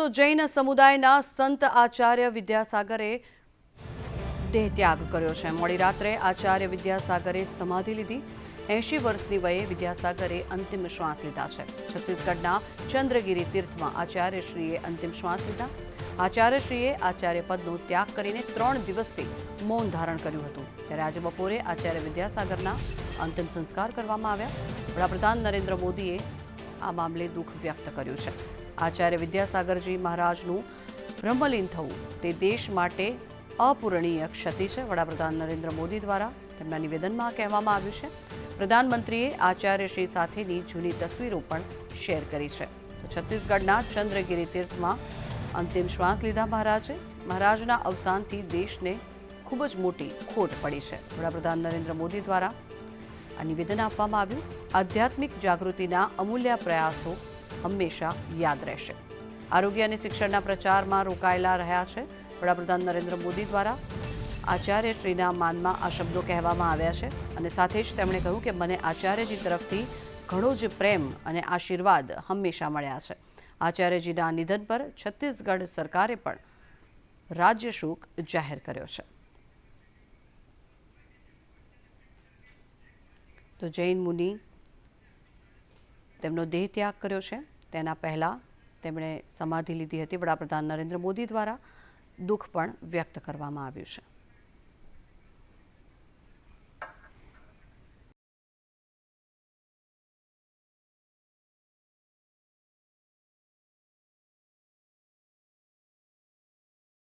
તો જૈન સમુદાયના સંત આચાર્ય વિદ્યાસાગરે દેહત્યાગ કર્યો છે। મોડી રાત્રે આચાર્ય વિદ્યાસાગરે સમાધિ લીધી। 80 વર્ષની વયે વિદ્યાસાગરે અંતિમ શ્વાસ લીધા છે। છત્તીસગઢના ચંદ્રગીરી તીર્થમાં આચાર્યશ્રીએ અંતિમ શ્વાસ લીધા। આચાર્યશ્રીએ આચાર્ય પદનો ત્યાગ કરીને 3 દિવસથી મૌન ધારણ કર્યું હતું। ત્યારે આજે બપોરે આચાર્ય વિદ્યાસાગરના અંતિમ સંસ્કાર કરવામાં આવ્યા। વડાપ્રધાન નરેન્દ્ર મોદીએ આ મામલે દુઃખ વ્યક્ત કર્યું છે। આચાર્ય વિદ્યાસાગરજી મહારાજનું બ્રહ્મલીન થવું તે દેશ માટે અપૂરણીય ક્ષતિ છે। વડાપ્રધાન નરેન્દ્ર મોદી દ્વારા તેમના નિવેદનમાં કહેવામાં આવ્યું છે। પ્રધાનમંત્રીએ આચાર્યશ્રી સાથેની જૂની તસવીરો પણ શેર કરી છે। તો છત્તીસગઢના ચંદ્રગીરી તીર્થમાં અંતિમ શ્વાસ લીધા મહારાજના અવસાનથી દેશને ખૂબ જ મોટી ખોટ પડી છે। વડાપ્રધાન નરેન્દ્ર મોદી દ્વારા આ નિવેદન આપવામાં આવ્યું। આધ્યાત્મિક જાગૃતિના અમૂલ્ય પ્રયાસો હંમેશા યાદ રહેશે। આરોગ્ય અને શિક્ષણના પ્રચારમાં રોકાયેલા રહ્યા છે। વડાપ્રધાન નરેન્દ્ર મોદી દ્વારા આચાર્યશ્રીના માનમાં આ શબ્દો કહેવામાં આવ્યા છે અને સાથે જ તેમણે કહ્યું કે મને આચાર્યજી તરફથી ઘણો જ પ્રેમ અને આશીર્વાદ હંમેશા મળ્યા છે। આચાર્યજીના નિધન પર છત્તીસગઢ સરકારે પણ રાજ્ય શોક જાહેર કર્યો છે। તો જૈન મુનિ તેમનો દેહ ત્યાગ કર્યો છે। તેના પહેલાં તેમણે સમાધિ લીધી હતી। વડાપ્રધાન નરેન્દ્ર મોદી દ્વારા દુઃખ પણ વ્યક્ત કરવામાં આવ્યું છે।